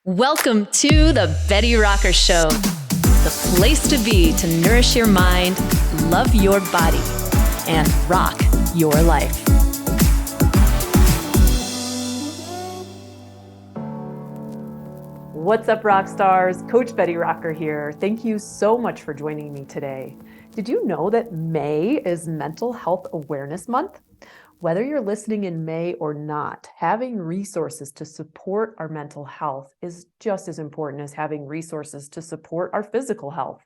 Welcome to the Betty Rocker Show, the place to be to nourish your mind, love your body, and rock your life. What's up, rock stars? Coach Betty Rocker here. Thank you so much for joining me today. Did you know that May is Mental Health Awareness Month? Whether you're listening in May or not, having resources to support our mental health is just as important as having resources to support our physical health.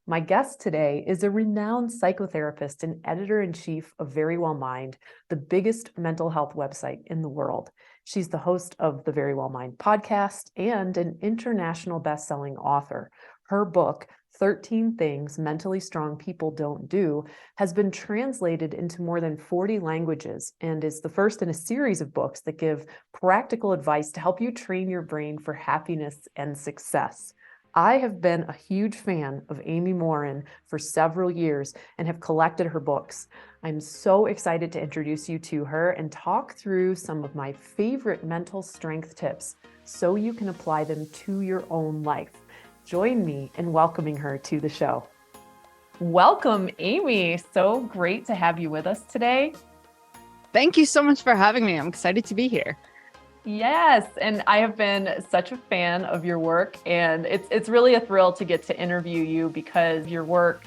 My guest today is a renowned psychotherapist and editor-in-chief of Very Well Mind, the biggest mental health website in the world. She's the host of the Very Well Mind podcast and an international best-selling author. Her book, 13 Things Mentally Strong People Don't Do, has been translated into more than 40 languages and is the first in a series of books that give practical advice to help you train your brain for happiness and success. I have been a huge fan of Amy Morin for several years and have collected her books. I'm so excited to introduce you to her and talk through some of my favorite mental strength tips so you can apply them to your own life. Join me in welcoming her to the show. Welcome, Amy. So great to have you with us today. Thank you so much for having me. I'm excited to be here. Yes, and I have been such a fan of your work, and it's really a thrill to get to interview you because your work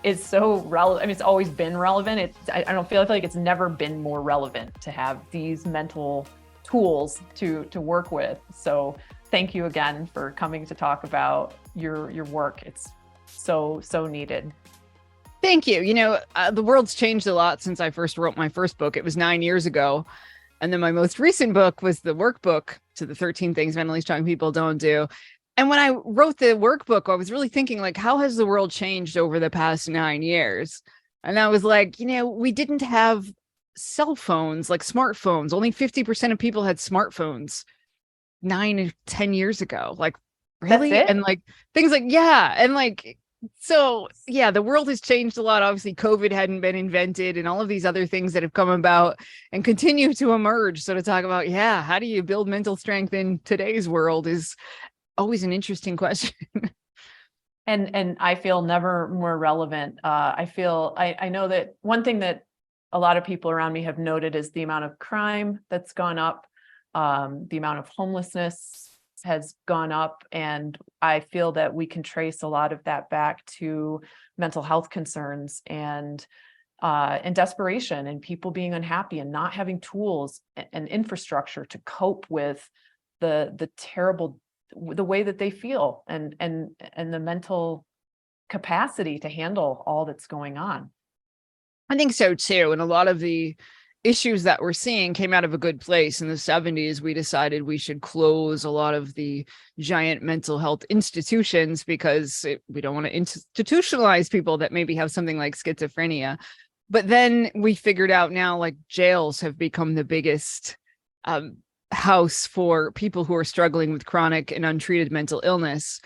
is so relevant. I mean, it's always been relevant. I feel like it's never been more relevant to have these mental tools to work with. So thank you again for coming to talk about your work. It's so needed. Thank you. You know, the world's changed a lot since I first wrote my first book. It was 9 years ago. And then my most recent book was the workbook to the 13 Things Mentally Strong People Don't Do. And when I wrote the workbook, I was really thinking, like, how has the world changed over the past 9 years? And I was like, we didn't have cell phones, like smartphones. Only 50% of people had smartphones 9 or 10 years ago. Like, really? And like things like, yeah. And like, so yeah, the world has changed a lot. Obviously, COVID hadn't been invented and all of these other things that have come about and continue to emerge. So to talk about, how do you build mental strength in today's world is always an interesting question. And I feel never more relevant. I know that one thing that a lot of people around me have noted is the amount of crime that's gone up, the amount of homelessness has gone up. And I feel that we can trace a lot of that back to mental health concerns and desperation and people being unhappy and not having tools and infrastructure to cope with the terrible, the way that they feel and the mental capacity to handle all that's going on. I think so too. And a lot of the issues that we're seeing came out of a good place. In the 70s, we decided we should close a lot of the giant mental health institutions because we don't want to institutionalize people that maybe have something like schizophrenia. But then we figured out now, like, jails have become the biggest house for people who are struggling with chronic and untreated mental illness.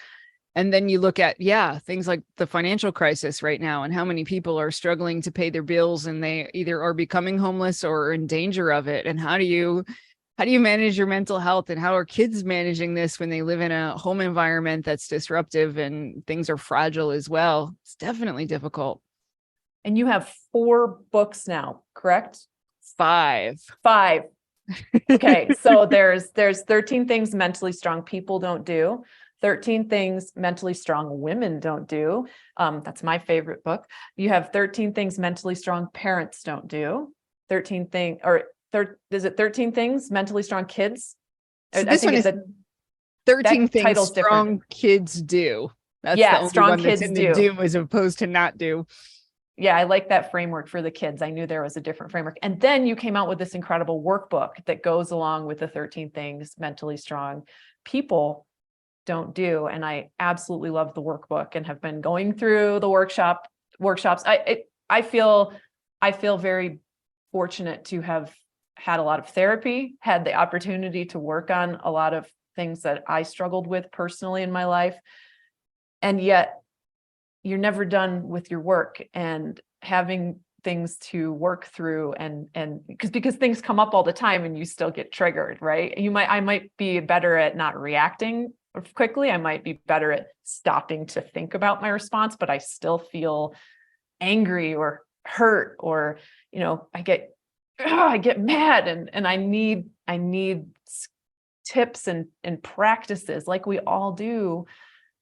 And then you look at, things like the financial crisis right now and how many people are struggling to pay their bills and they either are becoming homeless or are in danger of it. And how do you manage your mental health, and how are kids managing this when they live in a home environment that's disruptive and things are fragile as well? It's definitely difficult. And you have 4 books now, correct? 5. Okay. So there's 13 Things Mentally Strong People Don't Do. 13 Things Mentally Strong Women Don't Do. That's my favorite book. You have 13 Things Mentally Strong Parents Don't Do. 13 Things Mentally Strong Kids? So this one is 13 Things Strong Kids Do. That's the only Strong one Kids that's in the do as opposed to not do. Yeah, I like that framework for the kids. I knew there was a different framework. And then you came out with this incredible workbook that goes along with the 13 Things Mentally Strong People Don't Do. And I absolutely love the workbook and have been going through the workshops. I feel very fortunate to have had a lot of therapy, had the opportunity to work on a lot of things that I struggled with personally in my life. And yet you're never done with your work, and having things to work through, and because things come up all the time and you still get triggered, right? I might be better at not reacting quickly. I might be better at stopping to think about my response, but I still feel angry or hurt, or, I get mad, and I need tips and practices, like we all do,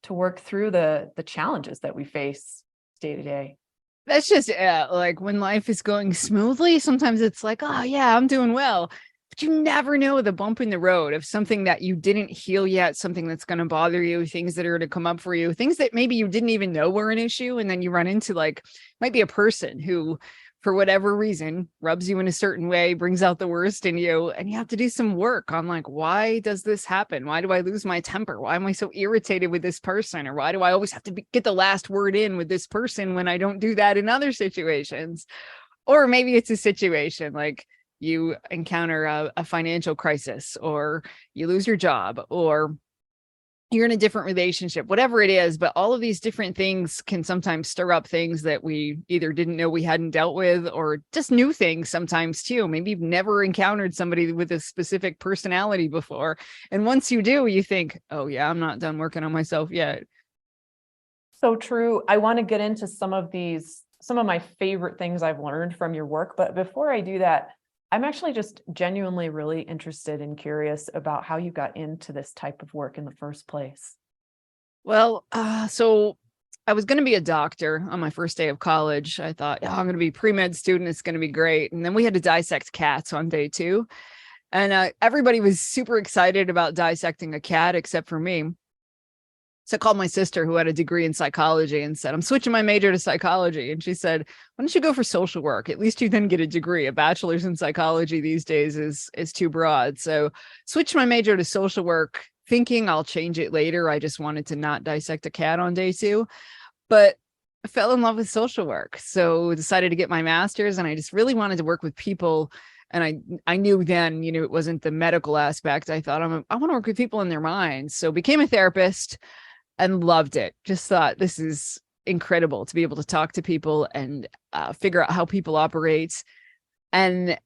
to work through the challenges that we face day to day. That's just it. Like when life is going smoothly, sometimes it's like, oh yeah, I'm doing well. But you never know the bump in the road of something that you didn't heal yet, something that's going to bother you, things that are going to come up for you, things that maybe you didn't even know were an issue. And then you run into might be a person who, for whatever reason, rubs you in a certain way, brings out the worst in you. And you have to do some work on why does this happen? Why do I lose my temper? Why am I so irritated with this person? Or why do I always have to get the last word in with this person when I don't do that in other situations? Or maybe it's a situation like you encounter a financial crisis, or you lose your job, or you're in a different relationship, whatever it is. But all of these different things can sometimes stir up things that we either didn't know we hadn't dealt with, or just new things sometimes too. Maybe you've never encountered somebody with a specific personality before. And once you do, you think, oh yeah, I'm not done working on myself yet. So true. I want to get into some of my favorite things I've learned from your work. But before I do that, I'm actually just genuinely really interested and curious about how you got into this type of work in the first place. Well, so I was going to be a doctor on my first day of college. I thought, oh, I'm going to be a pre-med student. It's going to be great. And then we had to dissect cats on day 2. And everybody was super excited about dissecting a cat except for me. So I called my sister, who had a degree in psychology, and said, I'm switching my major to psychology. And she said, why don't you go for social work? At least you then get a degree. A bachelor's in psychology these days is too broad. So switched my major to social work, thinking I'll change it later. I just wanted to not dissect a cat on day 2. But I fell in love with social work. So decided to get my master's, and I just really wanted to work with people. And I knew then, it wasn't the medical aspect. I thought, I want to work with people in their minds. So became a therapist and loved it. Just thought, this is incredible to be able to talk to people and figure out how people operate. But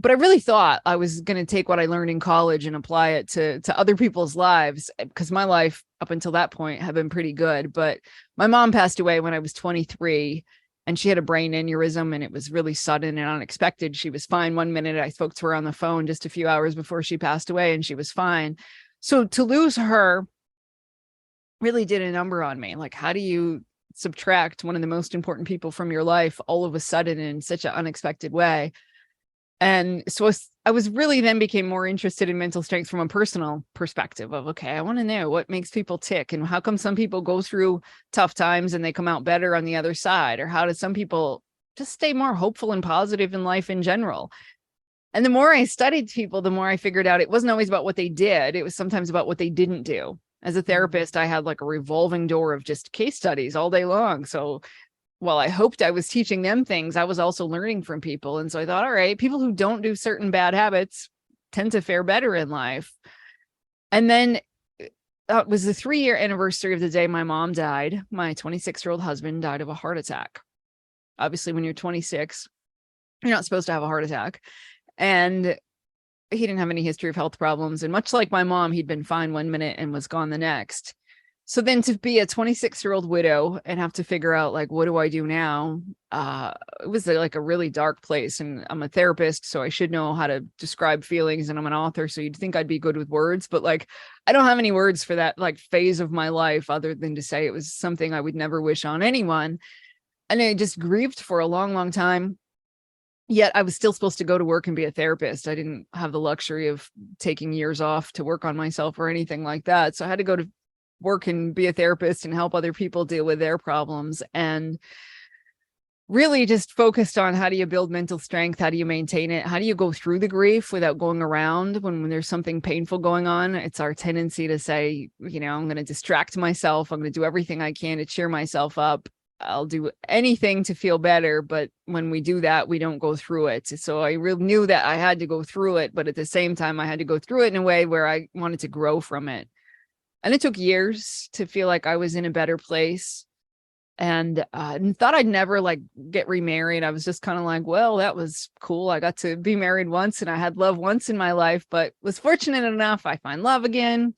I really thought I was going to take what I learned in college and apply it to other people's lives, because my life up until that point had been pretty good. But my mom passed away when I was 23, and she had a brain aneurysm, and it was really sudden and unexpected. She was fine one minute. I spoke to her on the phone just a few hours before she passed away, and she was fine. So to lose her really did a number on me. Like, how do you subtract one of the most important people from your life all of a sudden in such an unexpected way? And so I was really then became more interested in mental strength from a personal perspective of, okay, I want to know what makes people tick, and how come some people go through tough times and they come out better on the other side, or how do some people just stay more hopeful and positive in life in general? And the more I studied people, the more I figured out it wasn't always about what they did. It was sometimes about what they didn't do. As a therapist, I had a revolving door of just case studies all day long. So while I hoped I was teaching them things, I was also learning from people. And so I thought, all right, people who don't do certain bad habits tend to fare better in life. And then it was the 3-year anniversary of the day my mom died. My 26-year-old husband died of a heart attack. Obviously, when you're 26, you're not supposed to have a heart attack. And he didn't have any history of health problems. And much like my mom, he'd been fine one minute and was gone the next. So then to be a 26-year-old widow and have to figure out, what do I do now? It was a really dark place. And I'm a therapist, so I should know how to describe feelings. And I'm an author, so you'd think I'd be good with words. But I don't have any words for that phase of my life, other than to say it was something I would never wish on anyone. And I just grieved for a long, long time. Yet I was still supposed to go to work and be a therapist. I didn't have the luxury of taking years off to work on myself or anything like that. So I had to go to work and be a therapist and help other people deal with their problems, and really just focused on, how do you build mental strength? How do you maintain it? How do you go through the grief without going around when there's something painful going on? It's our tendency to say, I'm going to distract myself. I'm going to do everything I can to cheer myself up. I'll do anything to feel better. But when we do that, we don't go through it. So I really knew that I had to go through it. But at the same time, I had to go through it in a way where I wanted to grow from it. And it took years to feel like I was in a better place. and thought I'd never like get remarried. I was just kind of like, well, that was cool. I got to be married once and I had love once in my life, but was fortunate enough I find love again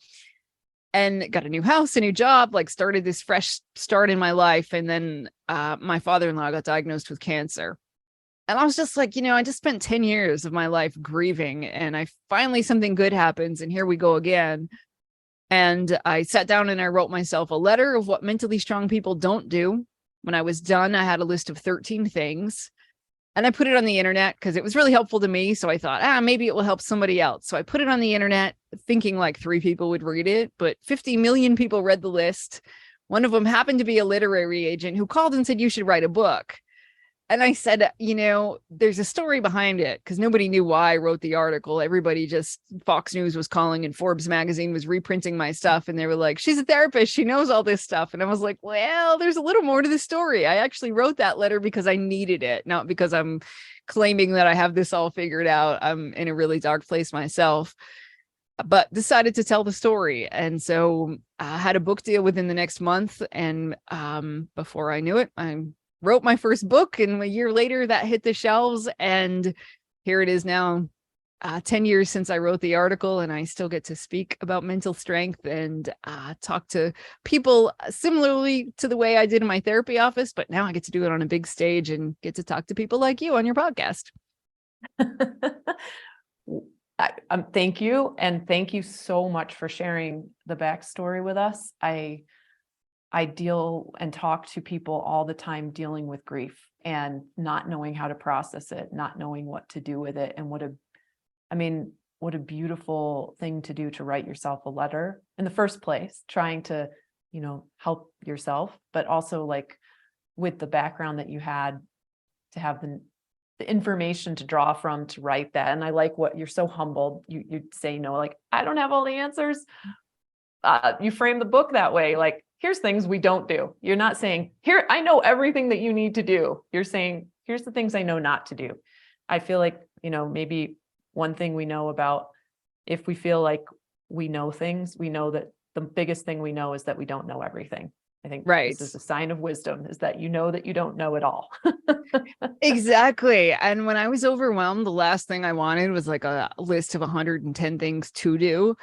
and got a new house, a new job, like started this fresh start in my life. And then my father-in-law got diagnosed with cancer. And I was just like, I just spent 10 years of my life grieving, and I finally something good happens and here we go again. And I sat down and I wrote myself a letter of what mentally strong people don't do. When I was done, I had a list of 13 things. And I put it on the internet because it was really helpful to me. So I thought, maybe it will help somebody else. So I put it on the internet thinking like 3 people would read it, but 50 million people read the list. One of them happened to be a literary agent who called and said, you should write a book. And I said, there's a story behind it, because nobody knew why I wrote the article. Everybody just, Fox News was calling and Forbes magazine was reprinting my stuff. And they were like, she's a therapist, she knows all this stuff. And I was like, well, there's a little more to the story. I actually wrote that letter because I needed it, not because I'm claiming that I have this all figured out. I'm in a really dark place myself, but decided to tell the story. And so I had a book deal within the next month. And before I knew it, I wrote my first book, and a year later that hit the shelves, and here it is now, 10 years since I wrote the article, and I still get to speak about mental strength and talk to people similarly to the way I did in my therapy office, but now I get to do it on a big stage and get to talk to people like you on your podcast. Thank you. And thank you so much for sharing the backstory with us. I deal and talk to people all the time dealing with grief and not knowing how to process it, not knowing what to do with it. And what a beautiful thing to do, to write yourself a letter in the first place, trying to, help yourself, but also like with the background that you had, to have the information to draw from to write that. And I like what you're so humbled. You say, like, I don't have all the answers. You frame the book that way, like, here's things we don't do. You're not saying, here, I know everything that you need to do. You're saying, here's the things I know not to do. I feel like, maybe one thing we know about, if we feel like we know things, we know that the biggest thing we know is that we don't know everything. I think Right. This is a sign of wisdom, is that that you don't know it all. Exactly. And when I was overwhelmed, the last thing I wanted was like a list of 110 things to do.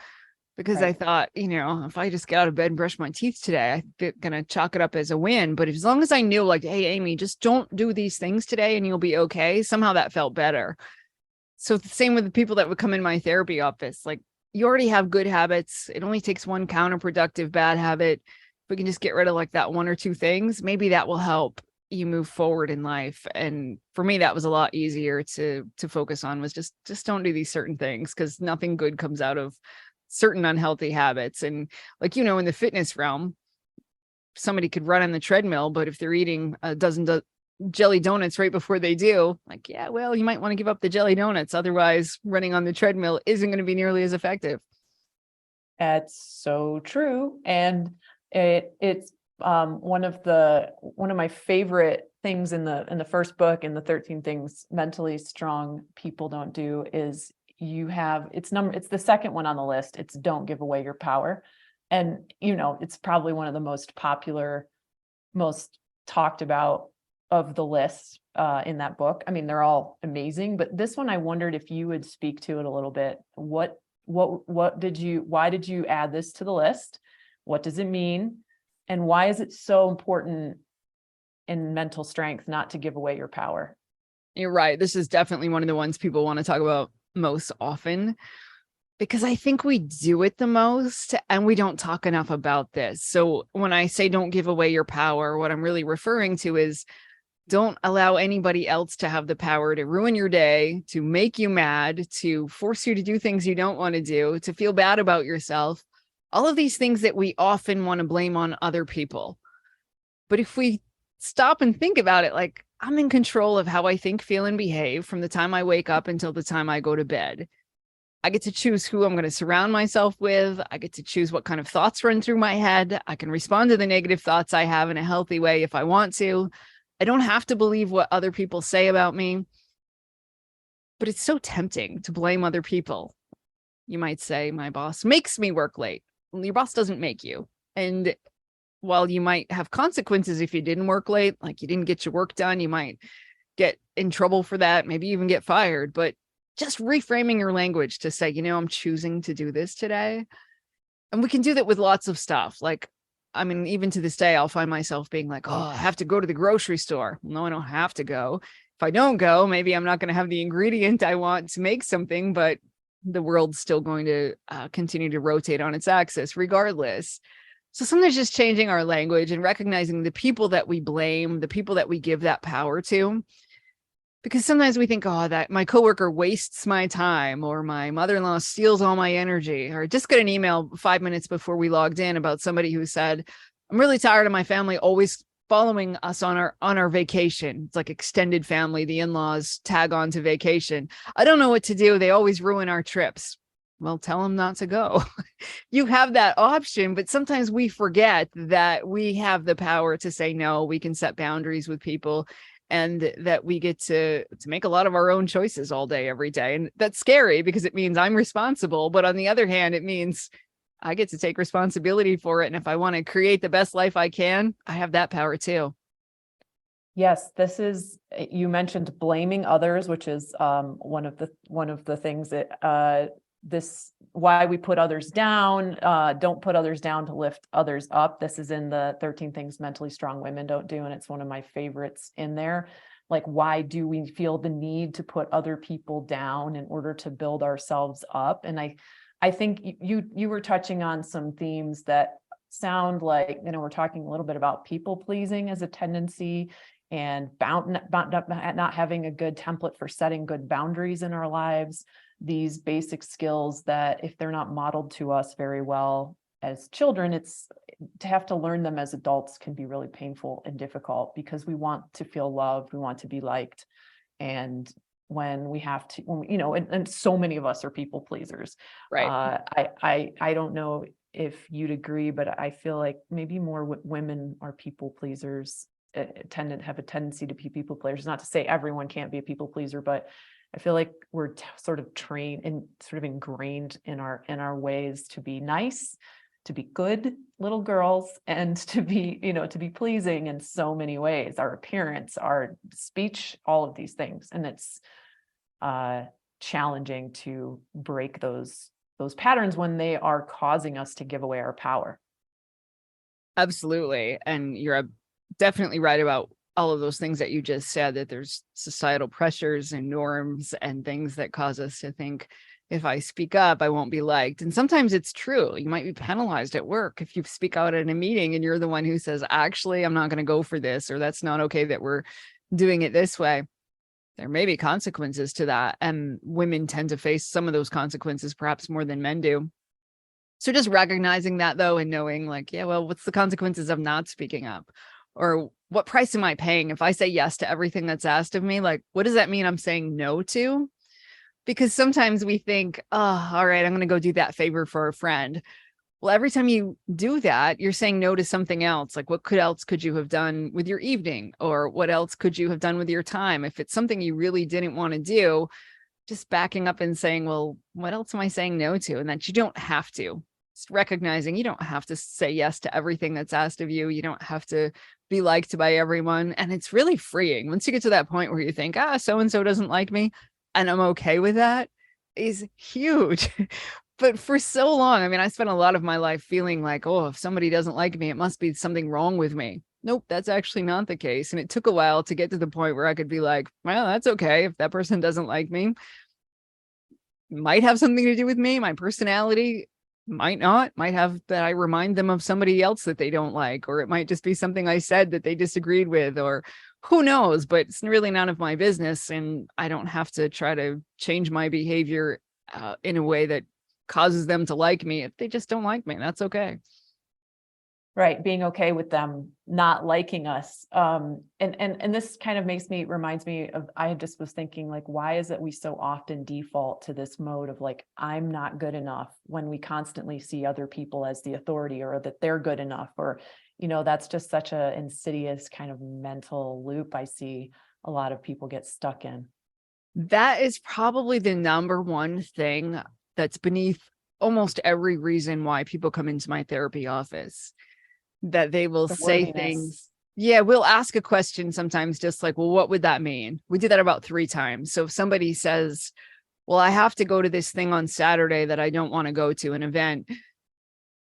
Because I thought, if I just get out of bed and brush my teeth today, I'm going to chalk it up as a win. But as long as I knew, like, hey, Amy, just don't do these things today and you'll be okay, somehow that felt better. So the same with the people that would come in my therapy office. Like, you already have good habits. It only takes one counterproductive bad habit. If we can just get rid of like that 1 or 2 things, maybe that will help you move forward in life. And for me, that was a lot easier to focus on, was just don't do these certain things, because nothing good comes out of certain unhealthy habits. And like, in the fitness realm, somebody could run on the treadmill, but if they're eating a dozen jelly donuts right before they do, like, yeah, well, you might want to give up the jelly donuts. Otherwise, running on the treadmill isn't going to be nearly as effective. That's so true. And it's one of my favorite things in the first book, in the 13 things mentally strong people don't do, is it's the second one on the list. It's don't give away your power. And, it's probably one of the most popular, most talked about of the list in that book. I mean, they're all amazing, but this one, I wondered if you would speak to it a little bit. Why did you add this to the list? What does it mean? And why is it so important in mental strength not to give away your power? You're right. This is definitely one of the ones people want to talk about most often, because I think we do it the most and we don't talk enough about this. So when I say don't give away your power, what I'm really referring to is don't allow anybody else to have the power to ruin your day, to make you mad, to force you to do things you don't want to do, to feel bad about yourself. All of these things that we often want to blame on other people. But if we stop and think about it, like, I'm in control of how I think, feel, and behave from the time I wake up until the time I go to bed. I get to choose who I'm going to surround myself with. I get to choose what kind of thoughts run through my head. I can respond to the negative thoughts I have in a healthy way if I want to. I don't have to believe what other people say about me. But it's so tempting to blame other people. You might say, my boss makes me work late. Well, your boss doesn't make you. And while you might have consequences if you didn't work late, like you didn't get your work done, you might get in trouble for that, maybe even get fired. But just reframing your language to say, I'm choosing to do this today. And we can do that with lots of stuff. Like, I mean, even to this day, I'll find myself being like, oh, I have to go to the grocery store. Well, no, I don't have to go. If I don't go, maybe I'm not going to have the ingredient I want to make something, but the world's still going to continue to rotate on its axis regardless. So sometimes just changing our language and recognizing the people that we blame, the people that we give that power to. Because sometimes we think, oh, that my coworker wastes my time, or my mother-in-law steals all my energy. Or just got an email 5 minutes before we logged in about somebody who said, I'm really tired of my family always following us on our vacation. It's like extended family. The in-laws tag on to vacation. I don't know what to do. They always ruin our trips. Well, tell them not to go. You have that option, but sometimes we forget that we have the power to say no. We can set boundaries with people, and that we get to make a lot of our own choices all day, every day. And that's scary because it means I'm responsible. But on the other hand, it means I get to take responsibility for it. And if I want to create the best life I can, I have that power too. Yes, you mentioned blaming others, which is one of the things that why we put others down. Don't put others down to lift others up. This is in the 13 things mentally strong women don't do, and it's one of my favorites in there. Like, why do we feel the need to put other people down in order to build ourselves up? And I think you were touching on some themes that sound like, we're talking a little bit about people pleasing as a tendency, and not having a good template for setting good boundaries in our lives. These basic skills that, if they're not modeled to us very well as children, it's to have to learn them as adults can be really painful and difficult, because we want to feel loved, we want to be liked. And when we have to, and so many of us are people pleasers. Right. I don't know if you'd agree, but I feel like maybe more women are people pleasers, have a tendency to be people pleasers. Not to say everyone can't be a people pleaser, but I feel like we're sort of trained and sort of ingrained in our ways to be nice, to be good little girls, and to be pleasing in so many ways. Our appearance, our speech, all of these things, and it's challenging to break those patterns when they are causing us to give away our power. Absolutely, and you're definitely right about all of those things that you just said, that there's societal pressures and norms and things that cause us to think, if I speak up, I won't be liked. And sometimes it's true. You might be penalized at work if you speak out at a meeting and you're the one who says, actually, I'm not going to go for this, or that's not okay that we're doing it this way. There may be consequences to that. And women tend to face some of those consequences perhaps more than men do. So just recognizing that, though, and knowing like, yeah, well, what's the consequences of not speaking up? Or what price am I paying if I say yes to everything that's asked of me? Like, what does that mean I'm saying no to? Because sometimes we think, oh, all right, I'm going to go do that favor for a friend. Well, every time you do that, you're saying no to something else. Like, what else could you have done with your evening? Or what else could you have done with your time? If it's something you really didn't want to do, just backing up and saying, well, what else am I saying no to? And that you don't have to. Just recognizing you don't have to say yes to everything that's asked of you. You don't have to be liked by everyone. And it's really freeing once you get to that point where you think, so-and-so doesn't like me, and I'm okay with that, is huge. But for so long, I mean, I spent a lot of my life feeling like, oh, if somebody doesn't like me, it must be something wrong with me. Nope, that's actually not the case. And it took a while to get to the point where I could be like, well, that's okay. If that person doesn't like me, might have something to do with me, my personality, might not, might have that I remind them of somebody else that they don't like, or it might just be something I said that they disagreed with, or who knows, but it's really none of my business. And I don't have to try to change my behavior in a way that causes them to like me. If they just don't like me, that's okay. Right. Being okay with them not liking us. And this kind of reminds me of, I just was thinking, like, why is it we so often default to this mode of like, I'm not good enough, when we constantly see other people as the authority, or that they're good enough, or, that's just such a insidious kind of mental loop I see a lot of people get stuck in. That is probably the number one thing that's beneath almost every reason why people come into my therapy office. that they will The say worthiness. things. Yeah, we'll ask a question sometimes just like, well, what would that mean? We did that about 3 times. So if somebody says, well, I have to go to this thing on Saturday that I don't want to go to, an event,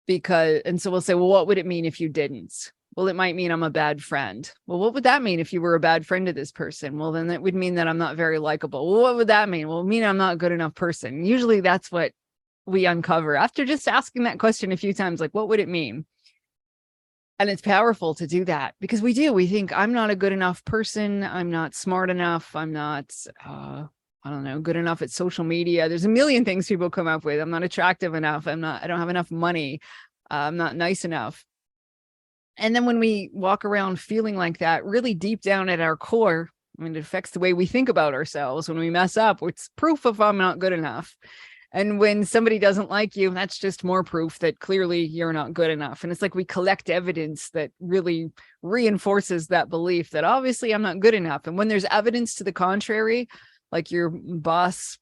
and so we'll say, well, what would it mean if you didn't? Well, it might mean I'm a bad friend. Well, what would that mean if you were a bad friend to this person? Well, then that would mean that I'm not very likable. Well, what would that mean? Well, it mean I'm not a good enough person. Usually that's what we uncover after just asking that question a few times, like, what would it mean? And it's powerful to do that because we think I'm not a good enough person. I'm not smart enough. I'm not, I don't know, good enough at social media. There's a million things people come up with. I'm not attractive enough. I don't have enough money. I'm not nice enough. And then when we walk around feeling like that, really deep down at our core, I mean, it affects the way we think about ourselves. When we mess up, it's proof of I'm not good enough. And when somebody doesn't like you, that's just more proof that clearly you're not good enough. And it's like we collect evidence that really reinforces that belief that obviously I'm not good enough. And when there's evidence to the contrary, like your boss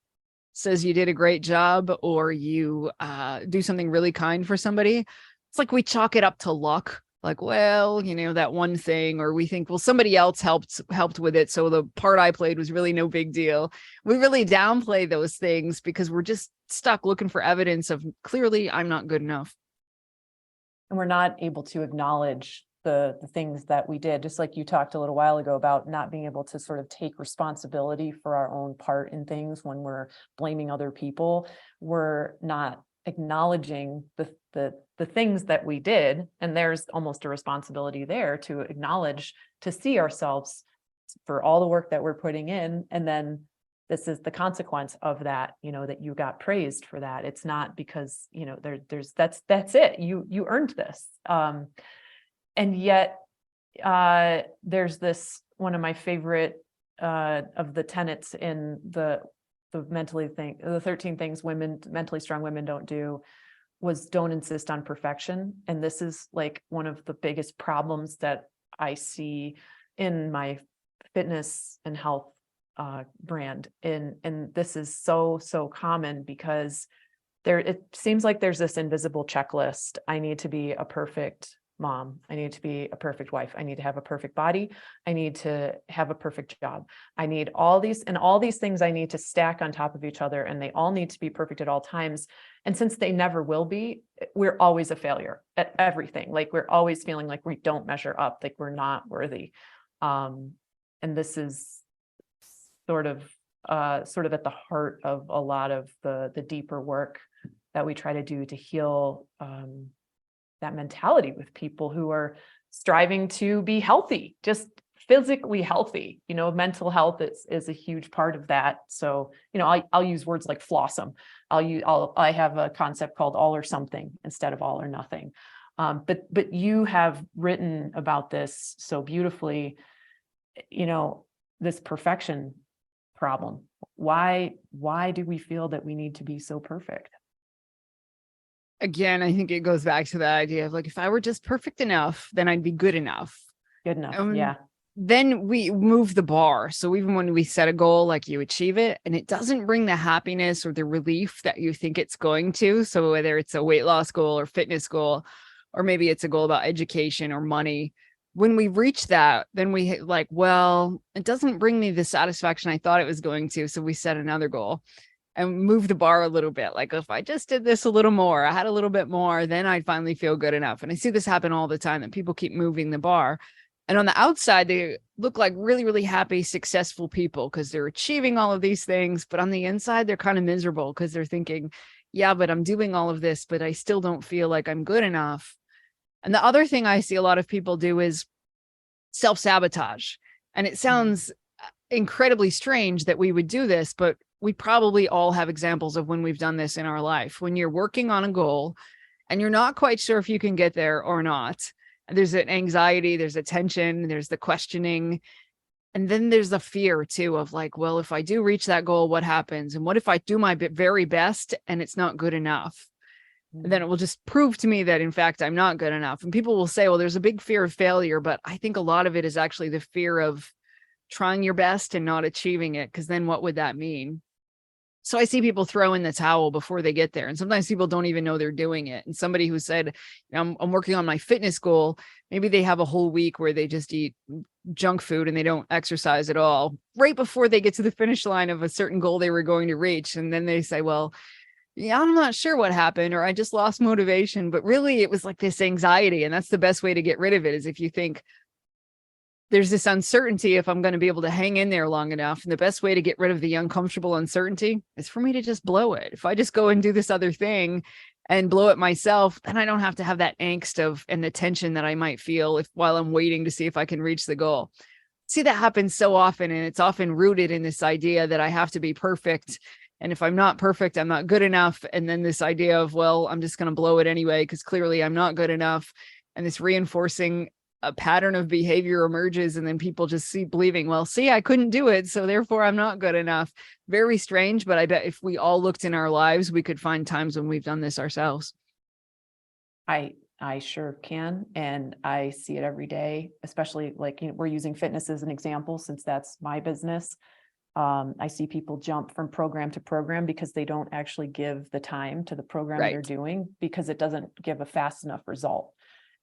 says you did a great job, or you do something really kind for somebody, it's like we chalk it up to luck. Like, well, that one thing, or we think, well, somebody else helped with it, so the part I played was really no big deal. We really downplay those things because we're just stuck looking for evidence of clearly I'm not good enough. And we're not able to acknowledge the things that we did, just like you talked a little while ago about not being able to sort of take responsibility for our own part in things. When we're blaming other people, we're not acknowledging the things that we did. And there's almost a responsibility there to acknowledge, to see ourselves for all the work that we're putting in. And then this is the consequence of that, that you got praised for that. It's not because, that's it. You earned this. And yet there's this, one of my favorite of the tenets in the 13 things mentally strong women don't do, was don't insist on perfection. And this is like one of the biggest problems that I see in my fitness and health brand. And this is so common because it seems like there's this invisible checklist. I need to be a perfect mom. I need to be a perfect wife. I need to have a perfect body. I need to have a perfect job. I need all these things I need to stack on top of each other, and they all need to be perfect at all times. And since they never will be, we're always a failure at everything. Like we're always feeling like we don't measure up, like we're not worthy. And this is sort of at the heart of a lot of the deeper work that we try to do to heal that mentality with people who are striving to be healthy, just physically healthy. Mental health is a huge part of that. So, I'll use words like flossom. I have a concept called all or something instead of all or nothing. But you have written about this so beautifully, this perfection problem. Why do we feel that we need to be so perfect? Again, I think it goes back to the idea of like, if I were just perfect enough, then I'd be good enough. Good enough. Yeah. Then we move the bar. So even when we set a goal, like you achieve it and it doesn't bring the happiness or the relief that you think it's going to. So whether it's a weight loss goal or fitness goal, or maybe it's a goal about education or money, when we reach that, then we like, well, it doesn't bring me the satisfaction I thought it was going to. So we set another goal and move the bar a little bit. Like if I just did this a little more, I had a little bit more, then I'd finally feel good enough. And I see this happen all the time, that people keep moving the bar. And on the outside, they look like really, really happy, successful people because they're achieving all of these things. But on the inside, they're kind of miserable because they're thinking, yeah, but I'm doing all of this, but I still don't feel like I'm good enough. And the other thing I see a lot of people do is self-sabotage. And it sounds incredibly strange that we would do this, but we probably all have examples of when we've done this in our life. When you're working on a goal and you're not quite sure if you can get there or not, there's an anxiety, there's a tension, there's the questioning. And then there's the fear too of like, well, if I do reach that goal, what happens? And what if I do my very best and it's not good enough? And then it will just prove to me that in fact, I'm not good enough. And people will say, well, there's a big fear of failure, but I think a lot of it is actually the fear of trying your best and not achieving it. Because then what would that mean? So I see people throw in the towel before they get there. And sometimes people don't even know they're doing it. And somebody who said, I'm working on my fitness goal, maybe they have a whole week where they just eat junk food and they don't exercise at all right before they get to the finish line of a certain goal they were going to reach. And then they say, well, yeah, I'm not sure what happened, or I just lost motivation. But really, it was like this anxiety. And that's the best way to get rid of it, is if you think, there's this uncertainty if I'm going to be able to hang in there long enough. And the best way to get rid of the uncomfortable uncertainty is for me to just blow it. If I just go and do this other thing and blow it myself, then I don't have to have that angst of and the tension that I might feel while I'm waiting to see if I can reach the goal. See, that happens so often, and it's often rooted in this idea that I have to be perfect. And if I'm not perfect, I'm not good enough. And then this idea of, well, I'm just going to blow it anyway, because clearly I'm not good enough. And this reinforcing a pattern of behavior emerges, and then people just believing, well, see, I couldn't do it, so therefore I'm not good enough. Very strange, but I bet if we all looked in our lives, we could find times when we've done this ourselves. I sure can, and I see it every day, especially like, we're using fitness as an example since that's my business. I see people jump from program to program because they don't actually give the time to the program they're doing, because it doesn't give a fast enough result.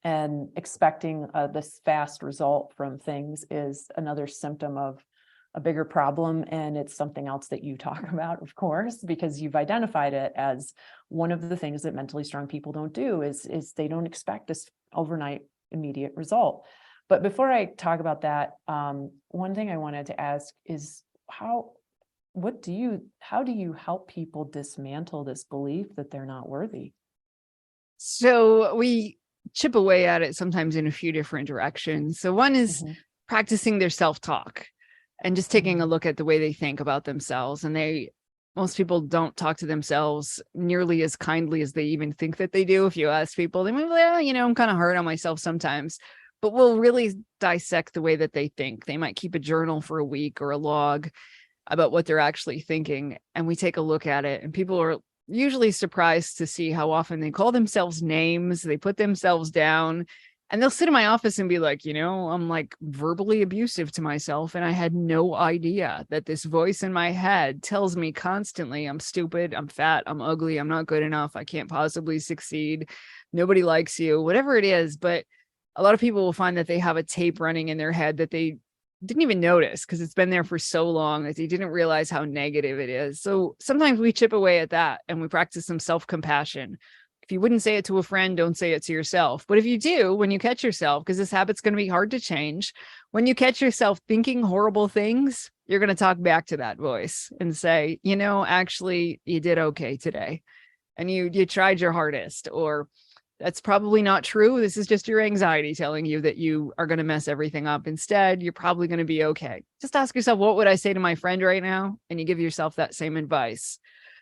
And expecting this fast result from things is another symptom of a bigger problem. And it's something else that you talk about, of course, because you've identified it as one of the things that mentally strong people don't do is they don't expect this overnight immediate result. But before I talk about that, one thing I wanted to ask is how do you help people dismantle this belief that they're not worthy? So we chip away at it sometimes in a few different directions. So one is practicing their self-talk and just taking a look at the way they think about themselves. And most people don't talk to themselves nearly as kindly as they even think that they do. If you ask people, they might be like, I'm kind of hard on myself sometimes, but we'll really dissect the way that they think. They might keep a journal for a week or a log about what they're actually thinking. And we take a look at it, and people are usually surprised to see how often they call themselves names, they put themselves down, and they'll sit in my office and be like, I'm like verbally abusive to myself. And I had no idea that this voice in my head tells me constantly, I'm stupid, I'm fat, I'm ugly, I'm not good enough, I can't possibly succeed, nobody likes you, whatever it is. But a lot of people will find that they have a tape running in their head that they didn't even notice because it's been there for so long that they didn't realize how negative it is. So sometimes we chip away at that and we practice some self-compassion. If you wouldn't say it to a friend, don't say it to yourself. But if you do, when you catch yourself, because this habit's going to be hard to change, when you catch yourself thinking horrible things, you're going to talk back to that voice and say, actually, you did okay today. And you tried your hardest, or that's probably not true. This is just your anxiety telling you that you are going to mess everything up. Instead, you're probably going to be okay. Just ask yourself, what would I say to my friend right now? And you give yourself that same advice.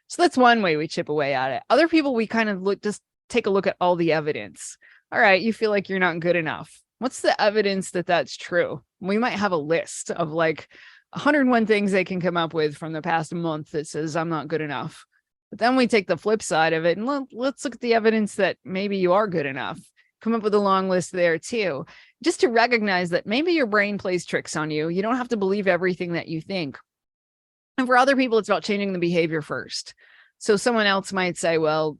So that's one way we chip away at it. Other people, we kind of just take a look at all the evidence. All right, you feel like you're not good enough. What's the evidence that that's true? We might have a list of like 101 things they can come up with from the past month that says I'm not good enough. But then we take the flip side of it and let's look at the evidence that maybe you are good enough. Come up with a long list there too, just to recognize that maybe your brain plays tricks on you. You don't have to believe everything that you think. And for other people, it's about changing the behavior first. So someone else might say, well,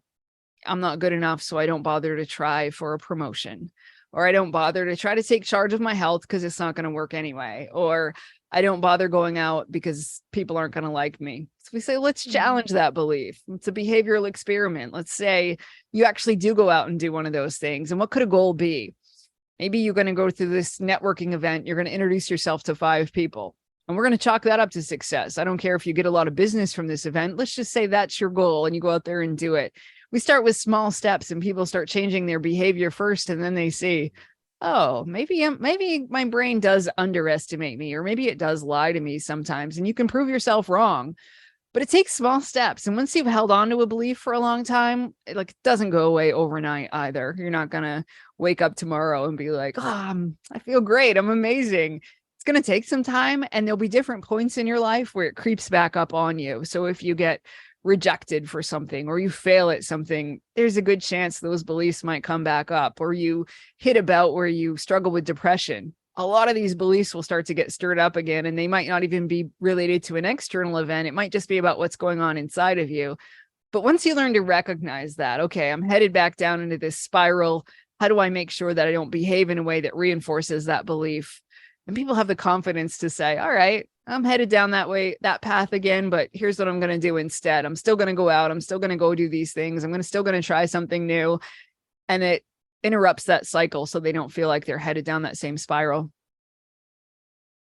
I'm not good enough, so I don't bother to try for a promotion, or I don't bother to try to take charge of my health because it's not going to work anyway, or I don't bother going out because people aren't going to like me. So we say, let's challenge that belief. It's a behavioral experiment. Let's say you actually do go out and do one of those things. And what could a goal be? Maybe you're going to go through this networking event. You're going to introduce yourself to 5 people. And we're going to chalk that up to success. I don't care if you get a lot of business from this event. Let's just say that's your goal and you go out there and do it. We start with small steps and people start changing their behavior first. And then they see, oh, maybe my brain does underestimate me, or maybe it does lie to me sometimes. And you can prove yourself wrong, but it takes small steps. And once you've held on to a belief for a long time, it doesn't go away overnight either. You're not going to wake up tomorrow and be like, I feel great, I'm amazing. It's going to take some time, and there'll be different points in your life where it creeps back up on you. So if you get rejected for something, or you fail at something, there's a good chance those beliefs might come back up. Or you hit about where you struggle with depression, a lot of these beliefs will start to get stirred up again, and they might not even be related to an external event. It might just be about what's going on inside of you. But once you learn to recognize that, okay, I'm headed back down into this spiral. How do I make sure that I don't behave in a way that reinforces that belief? And people have the confidence to say, all right, I'm headed down that way, that path again, but here's what I'm going to do instead. I'm still going to go out. I'm still going to go do these things. Still going to try something new. And it interrupts that cycle so they don't feel like they're headed down that same spiral.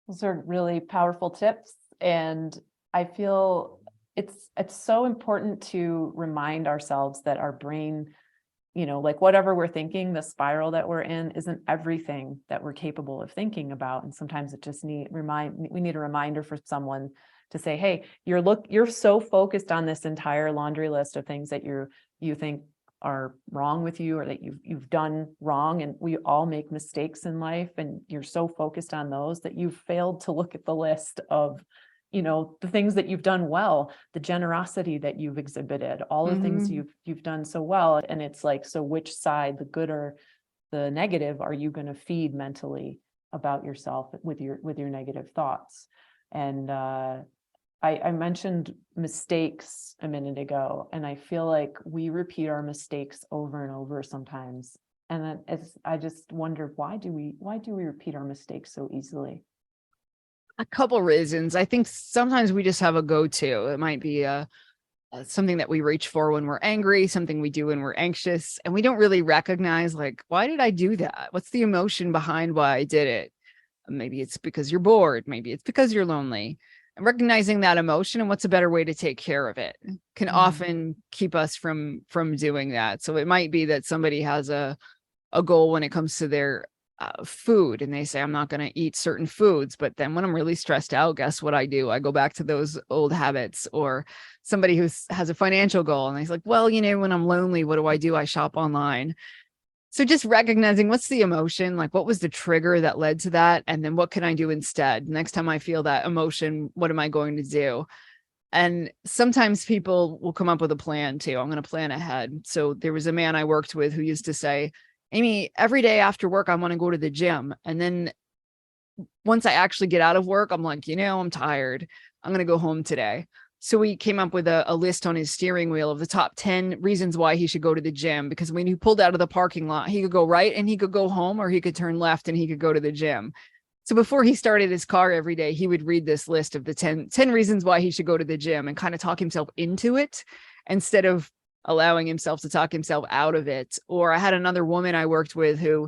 Those are really powerful tips. And I feel it's so important to remind ourselves that our brain, like whatever we're thinking, the spiral that we're in isn't everything that we're capable of thinking about. And sometimes it just we need a reminder for someone to say, hey, you're so focused on this entire laundry list of things that you think are wrong with you, or that you've done wrong. And we all make mistakes in life, and you're so focused on those that you've failed to look at the list of the things that you've done well, the generosity that you've exhibited, all the things you've done so well. And it's like, so which side, the good or the negative, are you going to feed mentally about yourself with your negative thoughts? And I mentioned mistakes a minute ago, and I feel like we repeat our mistakes over and over sometimes. And then I just wonder, why do we repeat our mistakes so easily? A couple reasons. I think sometimes we just have a go-to. It might be something that we reach for when we're angry, something we do when we're anxious, and we don't really recognize, like, why did I do that? What's the emotion behind why I did it? Maybe it's because you're bored. Maybe it's because you're lonely. And recognizing that emotion and what's a better way to take care of it can often keep us from doing that. So it might be that somebody has a goal when it comes to their food, and they say, I'm not going to eat certain foods. But then when I'm really stressed out, guess what I do? I go back to those old habits. Or somebody who has a financial goal, and they're like, well, when I'm lonely, what do? I shop online. So just recognizing what's the emotion, like what was the trigger that led to that? And then what can I do instead? Next time I feel that emotion, what am I going to do? And sometimes people will come up with a plan too. I'm going to plan ahead. So there was a man I worked with who used to say, Amy, every day after work, I want to go to the gym. And then once I actually get out of work, I'm like, I'm tired. I'm going to go home today. So we came up with a list on his steering wheel of the top 10 reasons why he should go to the gym, because when he pulled out of the parking lot, he could go right and he could go home, or he could turn left and he could go to the gym. So before he started his car every day, he would read this list of the 10 reasons why he should go to the gym and kind of talk himself into it instead of allowing himself to talk himself out of it. Or I had another woman I worked with who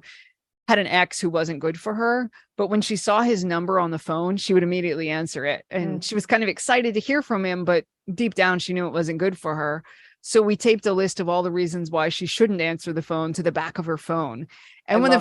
had an ex who wasn't good for her, but when she saw his number on the phone, she would immediately answer it. And she was kind of excited to hear from him, but deep down, she knew it wasn't good for her. So we taped a list of all the reasons why she shouldn't answer the phone to the back of her phone. And when the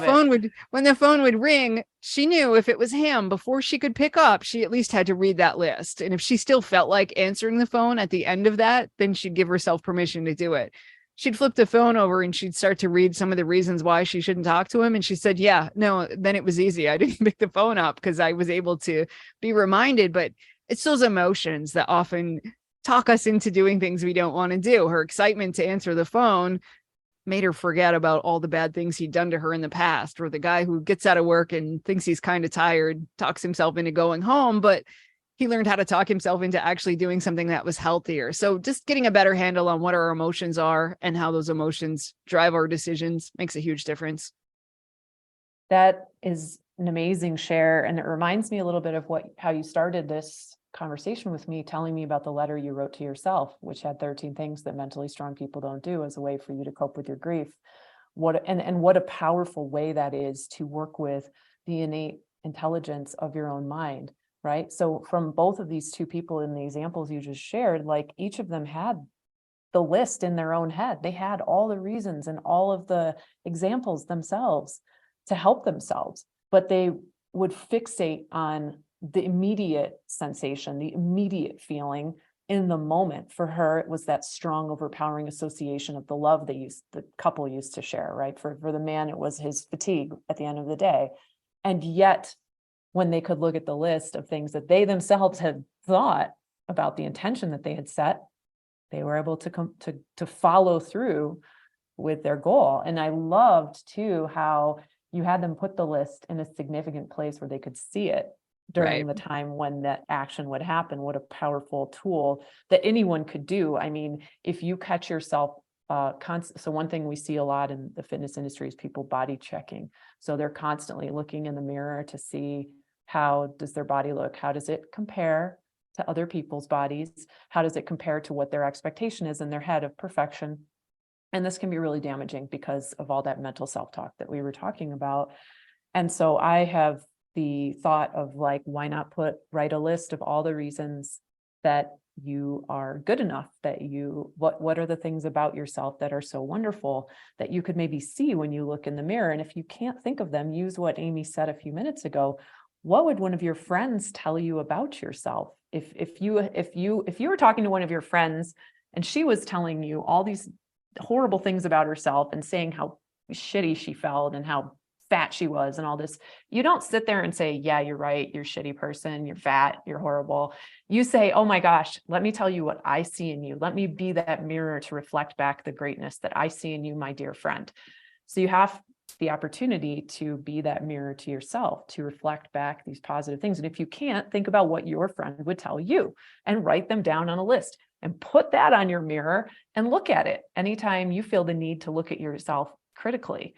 phone would ring, she knew if it was him, before she could pick up, she at least had to read that list. And if she still felt like answering the phone at the end of that, then she'd give herself permission to do it. She'd flip the phone over and she'd start to read some of the reasons why she shouldn't talk to him. And she said, yeah, no, then it was easy. I didn't pick the phone up because I was able to be reminded. But it's those emotions that often talk us into doing things we don't want to do. Her excitement to answer the phone made her forget about all the bad things he'd done to her in the past. Or the guy who gets out of work and thinks he's kind of tired, talks himself into going home, but he learned how to talk himself into actually doing something that was healthier. So just getting a better handle on what our emotions are and how those emotions drive our decisions makes a huge difference. That is an amazing share. And it reminds me a little bit of how you started this conversation with me, telling me about the letter you wrote to yourself, which had 13 things that mentally strong people don't do as a way for you to cope with your grief. What a powerful way that is to work with the innate intelligence of your own mind, right? So from both of these two people in the examples you just shared, like each of them had the list in their own head. They had all the reasons and all of the examples themselves to help themselves, but they would fixate on the immediate sensation, the immediate feeling in the moment. For her, it was that strong, overpowering association of the love the couple used to share, right? For the man, it was his fatigue at the end of the day. And yet, when they could look at the list of things that they themselves had thought about the intention that they had set, they were able to follow through with their goal. And I loved too how you had them put the list in a significant place where they could see it during the time when that action would happen. What a powerful tool that anyone could do. I mean, if you catch yourself, so one thing we see a lot in the fitness industry is people body checking. So they're constantly looking in the mirror to see, how does their body look? How does it compare to other people's bodies? How does it compare to what their expectation is in their head of perfection? And this can be really damaging because of all that mental self-talk that we were talking about. And so I have the thought of like, why not write a list of all the reasons that you are good enough, that what are the things about yourself that are so wonderful that you could maybe see when you look in the mirror. And if you can't think of them, use what Amy said a few minutes ago. What would one of your friends tell you about yourself? If you were talking to one of your friends and she was telling you all these horrible things about herself and saying how shitty she felt and how fat she was and all this, you don't sit there and say, yeah, you're right, you're a shitty person, you're fat, you're horrible. You say, oh my gosh, let me tell you what I see in you. Let me be that mirror to reflect back the greatness that I see in you, my dear friend. So you have the opportunity to be that mirror to yourself, to reflect back these positive things. And if you can't, think about what your friend would tell you and write them down on a list and put that on your mirror and look at it anytime you feel the need to look at yourself critically.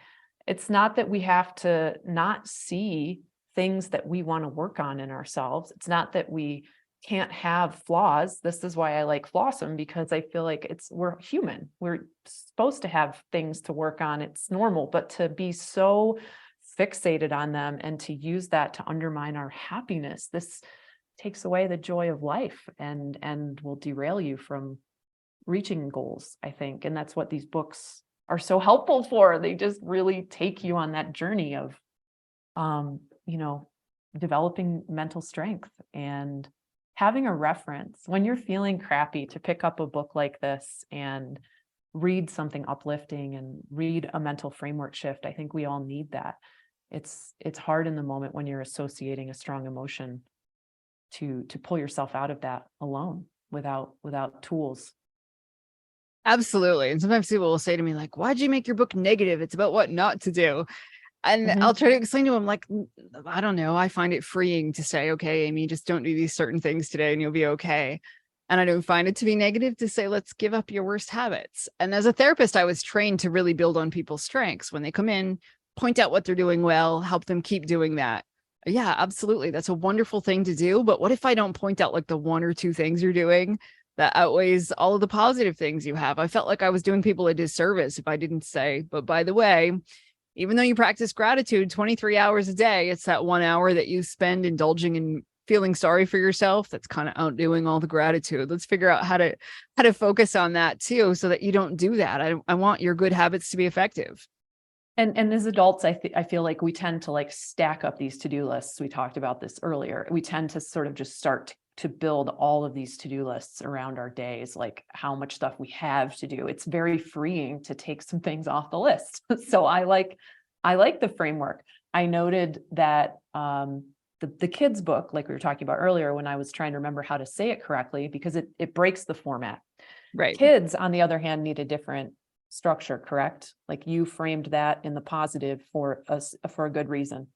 It's not that we have to not see things that we want to work on in ourselves. It's not that we can't have flaws. This is why I like Flossom, because I feel like we're human. We're supposed to have things to work on. It's normal, but to be so fixated on them and to use that to undermine our happiness, this takes away the joy of life and will derail you from reaching goals, I think. And that's what these books are so helpful for. They just really take you on that journey of, developing mental strength and having a reference when you're feeling crappy, to pick up a book like this and read something uplifting and read a mental framework shift. I think we all need that. It's hard in the moment when you're associating a strong emotion to pull yourself out of that alone without tools. Absolutely. And sometimes people will say to me, like, why'd you make your book negative? It's about what not to do. And I'll try to explain to them, like, I don't know. I find it freeing to say, okay, Amy, just don't do these certain things today and you'll be okay. And I don't find it to be negative to say, let's give up your worst habits. And as a therapist, I was trained to really build on people's strengths. When they come in, point out what they're doing well, help them keep doing that. Yeah, absolutely. That's a wonderful thing to do. But what if I don't point out like the one or two things you're doing that outweighs all of the positive things you have? I felt like I was doing people a disservice if I didn't say, but by the way, even though you practice gratitude 23 hours a day, it's that 1 hour that you spend indulging in feeling sorry for yourself that's kind of outdoing all the gratitude. Let's figure out how to focus on that too, so that you don't do that. I want your good habits to be effective. And as adults, I feel like we tend to like stack up these to-do lists. We talked about this earlier. We tend to sort of just start to build all of these to-do lists around our days, like how much stuff we have to do. It's very freeing to take some things off the list. So I like the framework. I noted that the kids book, like we were talking about earlier, when I was trying to remember how to say it correctly, because it breaks the format. Right. Kids, on the other hand, need a different structure, correct? Like you framed that in the positive for a good reason.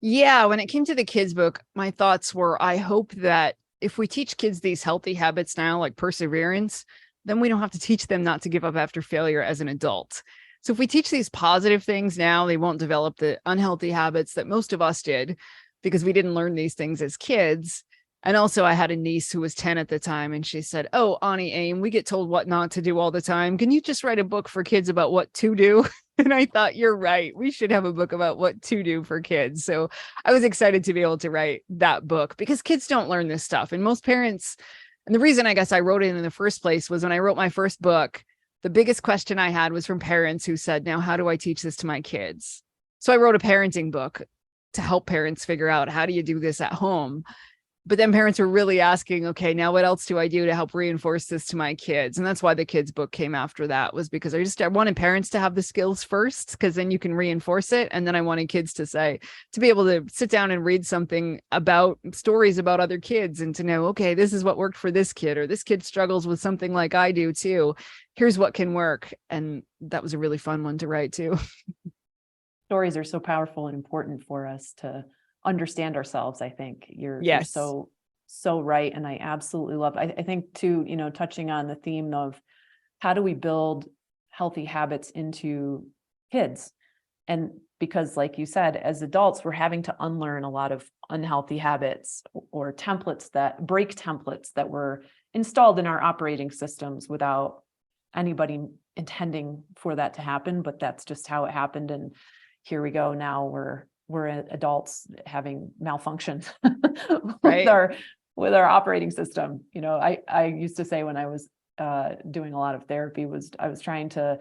Yeah, when it came to the kids book, my thoughts were, I hope that if we teach kids these healthy habits now, like perseverance, then we don't have to teach them not to give up after failure as an adult. So if we teach these positive things now, they won't develop the unhealthy habits that most of us did because we didn't learn these things as kids. And also I had a niece who was 10 at the time, and she said, oh, Auntie Aim, we get told what not to do all the time. Can you just write a book for kids about what to do? And I thought, you're right. We should have a book about what to do for kids. So I was excited to be able to write that book because kids don't learn this stuff. And most parents, and the reason I guess I wrote it in the first place was when I wrote my first book, the biggest question I had was from parents who said, now, how do I teach this to my kids? So I wrote a parenting book to help parents figure out, how do you do this at home? But then parents were really asking, okay, now what else do I do to help reinforce this to my kids? And that's why the kids book came after that, was because I wanted parents to have the skills first, because then you can reinforce it. And then I wanted kids to be able to sit down and read something about stories about other kids and to know, okay, this is what worked for this kid, or this kid struggles with something like I do too. Here's what can work. And that was a really fun one to write too. Stories are so powerful and important for us to understand ourselves. I think you're Yes. so right. And I absolutely love, I think too, touching on the theme of how do we build healthy habits into kids? And because like you said, as adults, we're having to unlearn a lot of unhealthy habits or break templates that were installed in our operating systems without anybody intending for that to happen, but that's just how it happened. And here we go. Now we're adults having malfunction with Right. our operating system. I used to say when I was doing a lot of therapy I was trying to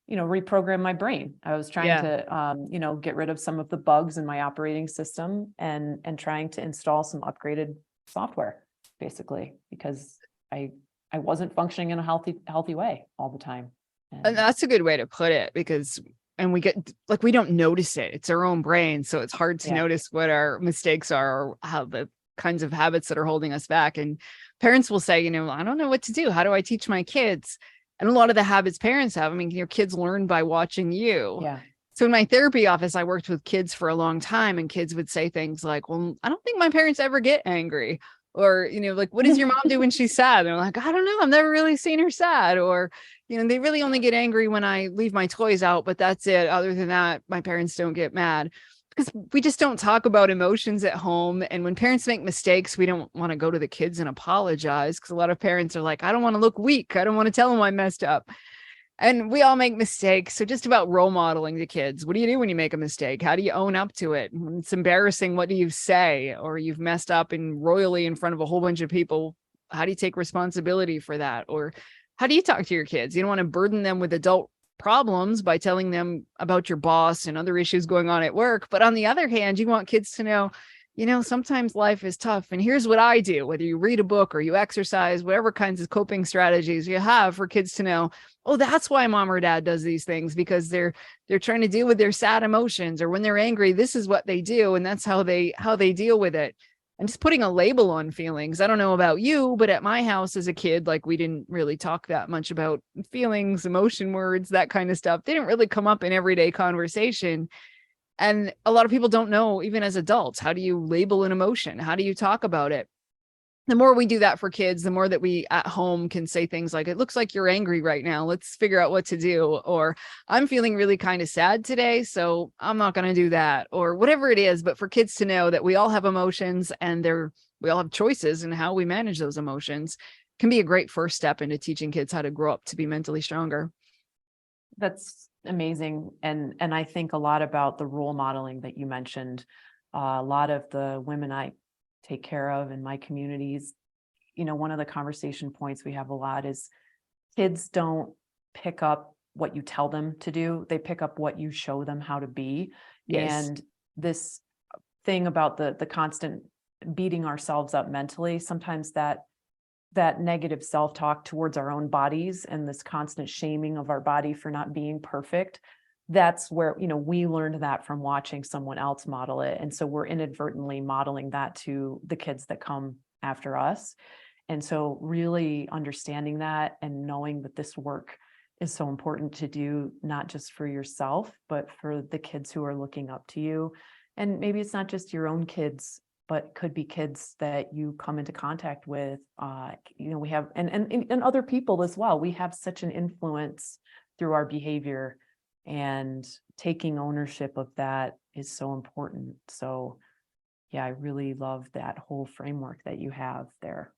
reprogram my brain. I was trying to get rid of some of the bugs in my operating system and trying to install some upgraded software, basically, because I wasn't functioning in a healthy way all the time. And that's a good way to put it, because we get like, we don't notice it. It's our own brain. So it's hard to notice what our mistakes are or how the kinds of habits that are holding us back. And parents will say, I don't know what to do. How do I teach my kids? And a lot of the habits parents have, I mean, your kids learn by watching you. Yeah. So in my therapy office, I worked with kids for a long time, and kids would say things like, well, I don't think my parents ever get angry. Or, like, what does your mom do when she's sad? And they're like, I don't know. I've never really seen her sad. Or, they really only get angry when I leave my toys out, but that's it. Other than that, my parents don't get mad. Because we just don't talk about emotions at home. And when parents make mistakes, we don't want to go to the kids and apologize, because a lot of parents are like, I don't want to look weak. I don't want to tell them I messed up. And we all make mistakes. So just about role modeling to kids. What do you do when you make a mistake? How do you own up to it? When it's embarrassing, what do you say? Or you've messed up royally in front of a whole bunch of people, how do you take responsibility for that? Or how do you talk to your kids? You don't want to burden them with adult problems by telling them about your boss and other issues going on at work. But on the other hand, you want kids to know, sometimes life is tough. And here's what I do, whether you read a book or you exercise, whatever kinds of coping strategies you have, for kids to know, oh, that's why mom or dad does these things, because they're trying to deal with their sad emotions, or when they're angry, this is what they do. And that's how they deal with it. And just putting a label on feelings. I don't know about you, but at my house as a kid, like, we didn't really talk that much about feelings, emotion words, that kind of stuff. They didn't really come up in everyday conversation. And a lot of people don't know, even as adults, how do you label an emotion? How do you talk about it? The more we do that for kids, the more that we at home can say things like, it looks like you're angry right now. Let's figure out what to do. Or I'm feeling really kind of sad today, so I'm not going to do that, or whatever it is. But for kids to know that we all have emotions, and we all have choices in how we manage those emotions, can be a great first step into teaching kids how to grow up to be mentally stronger. That's amazing. And I think a lot about the role modeling that you mentioned. A lot of the women I take care of in my communities, one of the conversation points we have a lot is kids don't pick up what you tell them to do. They pick up what you show them how to be. Yes. And this thing about the constant beating ourselves up mentally, sometimes that negative self-talk towards our own bodies and this constant shaming of our body for not being perfect, that's where, we learned that from watching someone else model it. And so we're inadvertently modeling that to the kids that come after us. And so really understanding that and knowing that this work is so important to do, not just for yourself, but for the kids who are looking up to you. And maybe it's not just your own kids, but could be kids that you come into contact with. We have, and other people as well. We have such an influence through our behavior, and taking ownership of that is so important. So yeah, I really love that whole framework that you have there.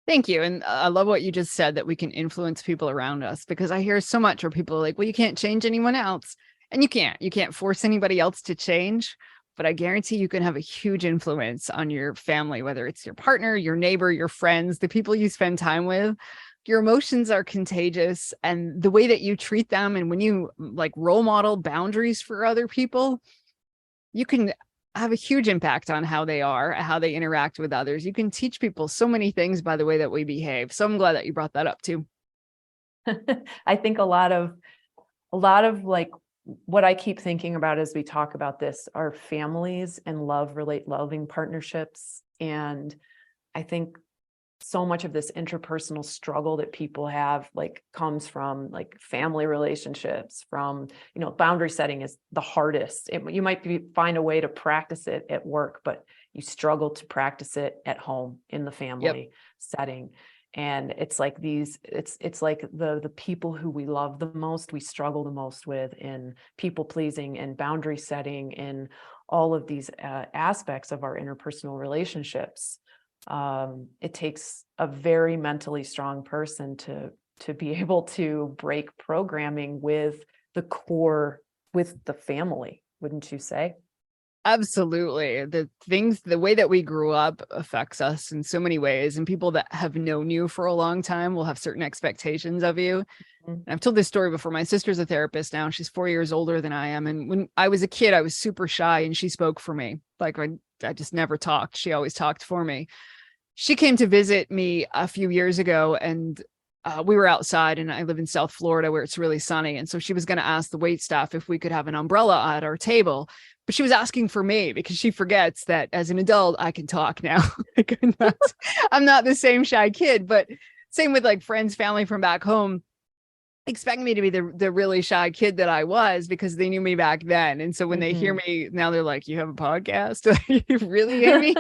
Thank you. And I love what you just said, that we can influence people around us, because I hear so much where people are like, well, you can't change anyone else. And you can't force anybody else to change. But I guarantee you can have a huge influence on your family, whether it's your partner, your neighbor, your friends, the people you spend time with. Your emotions are contagious, and the way that you treat them, and when you like role model boundaries for other people, you can have a huge impact on how they are, how they interact with others. You can teach people so many things by the way that we behave. So I'm glad that you brought that up too. I think a lot of like what I keep thinking about as we talk about this are families and loving partnerships. And I think so much of this interpersonal struggle that people have like comes from like family relationships, from, boundary setting is the hardest. You might find a way to practice it at work, but you struggle to practice it at home in the family setting. And it's like it's like the people who we love the most, we struggle the most with in people pleasing and boundary setting, in all of these aspects of our interpersonal relationships. It takes a very mentally strong person to be able to break programming with the core, with the family, wouldn't you say? Absolutely. The way that we grew up affects us in so many ways. And people that have known you for a long time will have certain expectations of you. Mhm. And I've told this story before. My sister's a therapist now. She's 4 years older than I am. And when I was a kid, I was super shy and she spoke for me. Like I just never talked. She always talked for me. She came to visit me a few years ago, and we were outside, and I live in South Florida where it's really sunny. And so she was going to ask the wait staff if we could have an umbrella at our table, but she was asking for me because she forgets that as an adult, I can talk now. Like, I'm not the same shy kid, but same with like friends, family from back home, expecting me to be the really shy kid that I was because they knew me back then. And so when they hear me now, they're like, you have a podcast? Really, Amy?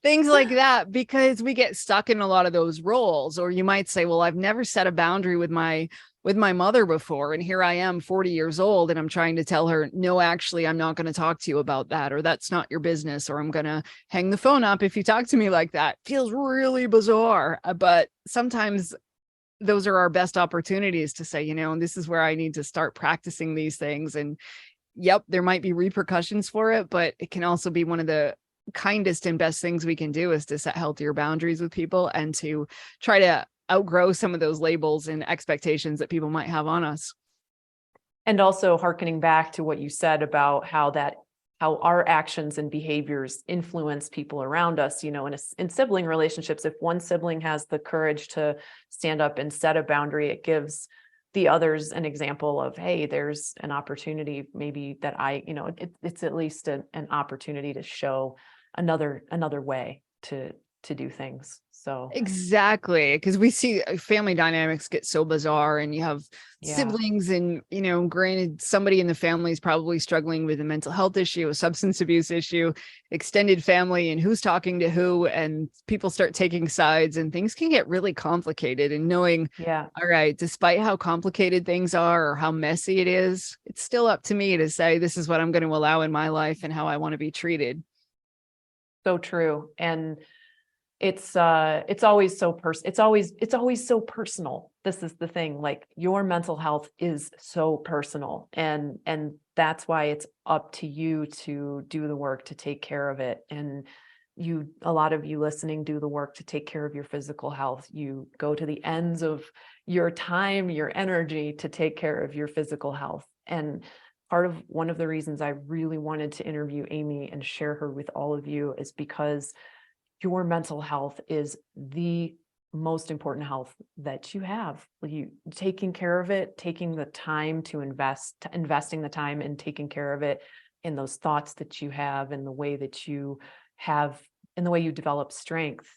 Things like that, because we get stuck in a lot of those roles. Or you might say, well, I've never set a boundary with my mother before, and here I am 40 years old and I'm trying to tell her, no, actually, I'm not going to talk to you about that, or that's not your business, or I'm going to hang the phone up if you talk to me like that. Feels really bizarre, but sometimes those are our best opportunities to say, this is where I need to start practicing these things. And yep, there might be repercussions for it, but it can also be one of the kindest and best things we can do, is to set healthier boundaries with people and to try to outgrow some of those labels and expectations that people might have on us. And also hearkening back to what you said about how our actions and behaviors influence people around us, in sibling relationships. If one sibling has the courage to stand up and set a boundary, it gives the others an example of, hey, there's an opportunity maybe that it's at least an opportunity to show another way to do things. So exactly, because we see family dynamics get so bizarre, and you have siblings, and granted, somebody in the family is probably struggling with a mental health issue, a substance abuse issue, extended family, and who's talking to who, and people start taking sides, and things can get really complicated. And knowing, all right, despite how complicated things are or how messy it is, it's still up to me to say, this is what I'm going to allow in my life and how I want to be treated. So true. And it's always so it's always so personal. This is the thing, like your mental health is so personal, and that's why it's up to you to do the work to take care of it. And a lot of you listening do the work to take care of your physical health. You go to the ends of your time, your energy to take care of your physical health. And one of the reasons I really wanted to interview Amy and share her with all of you is because your mental health is the most important health that you have. You taking care of it, taking the time to investing the time and taking care of it in those thoughts that you have, in the way that you have, in the way you develop strength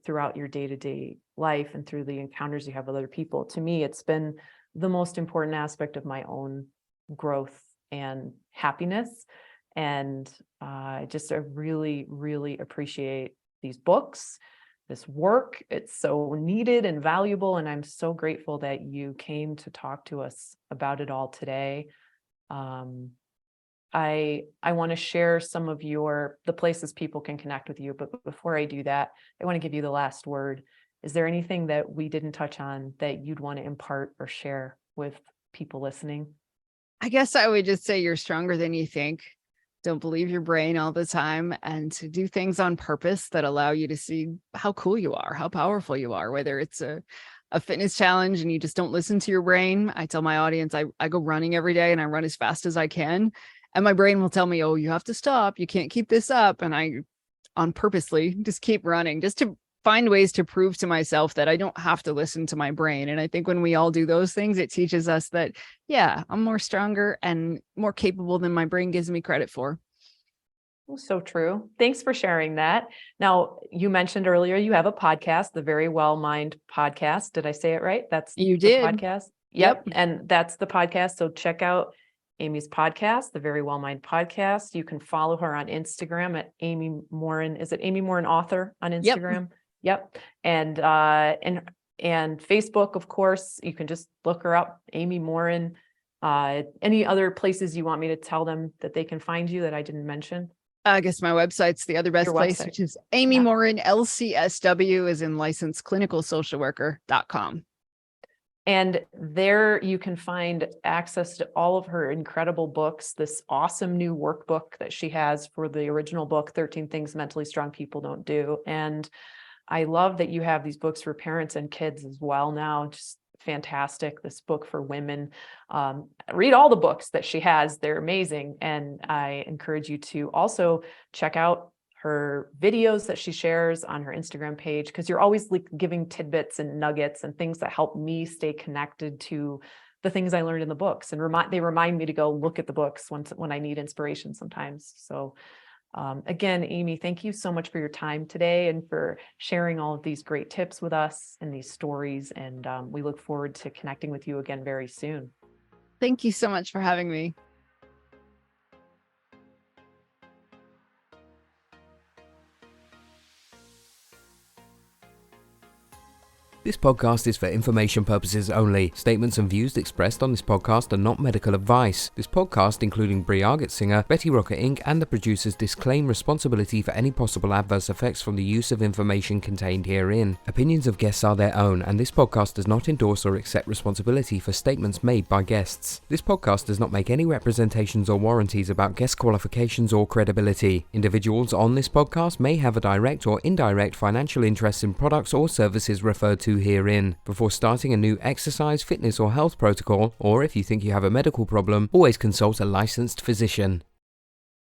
throughout your day-to-day life and through the encounters you have with other people. To me, it's been the most important aspect of my own growth and happiness. And I really, really appreciate these books, this work. It's so needed and valuable. And I'm so grateful that you came to talk to us about it all today. I want to share some of the places people can connect with you. But before I do that, I want to give you the last word. Is there anything that we didn't touch on that you'd want to impart or share with people listening? I guess I would just say you're stronger than you think. Don't believe your brain all the time, and to do things on purpose that allow you to see how cool you are, how powerful you are, whether it's a fitness challenge and you just don't listen to your brain. I tell my audience, I go running every day and I run as fast as I can. And my brain will tell me, oh, you have to stop. You can't keep this up. And I on purposely just keep running, just to find ways to prove to myself that I don't have to listen to my brain. And I think when we all do those things, it teaches us that, yeah, I'm more stronger and more capable than my brain gives me credit for. So true. Thanks for sharing that. Now, you mentioned earlier you have a podcast, the Very Well Mind podcast. Did I say it right? That's You the did. podcast. Yep. Yep. And that's the podcast. So check out Amy's podcast, the Very Well Mind podcast. You can follow her on Instagram at Amy Morin. Is it Amy Morin author on Yep. Instagram? Yep. And Facebook, of course. You can just look her up, Amy Morin. Any other places you want me to tell them that they can find you that I didn't mention? I guess my website's the other best Your place, website. which is Amy Morin, LCSW, is in licensed clinical social worker.com. And there you can find access to all of her incredible books, this awesome new workbook that she has for the original book, 13 Things Mentally Strong People Don't Do. And I love that you have these books for parents and kids as well now. Just fantastic. This book for women. Read all the books that she has. They're amazing. And I encourage you to also check out her videos that she shares on her Instagram page, because you're always like giving tidbits and nuggets and things that help me stay connected to the things I learned in the books. And they remind me to go look at the books when I need inspiration sometimes. So again, Amy, thank you so much for your time today and for sharing all of these great tips with us and these stories. And we look forward to connecting with you again very soon. Thank you so much for having me. This podcast is for information purposes only. Statements and views expressed on this podcast are not medical advice. This podcast, including Brie Argett singer, Betty Rocker Inc., and the producers disclaim responsibility for any possible adverse effects from the use of information contained herein. Opinions of guests are their own, and this podcast does not endorse or accept responsibility for statements made by guests. This podcast does not make any representations or warranties about guest qualifications or credibility. Individuals on this podcast may have a direct or indirect financial interest in products or services referred to herein. Before starting a new exercise, fitness, or health protocol, or if you think you have a medical problem, always consult a licensed physician.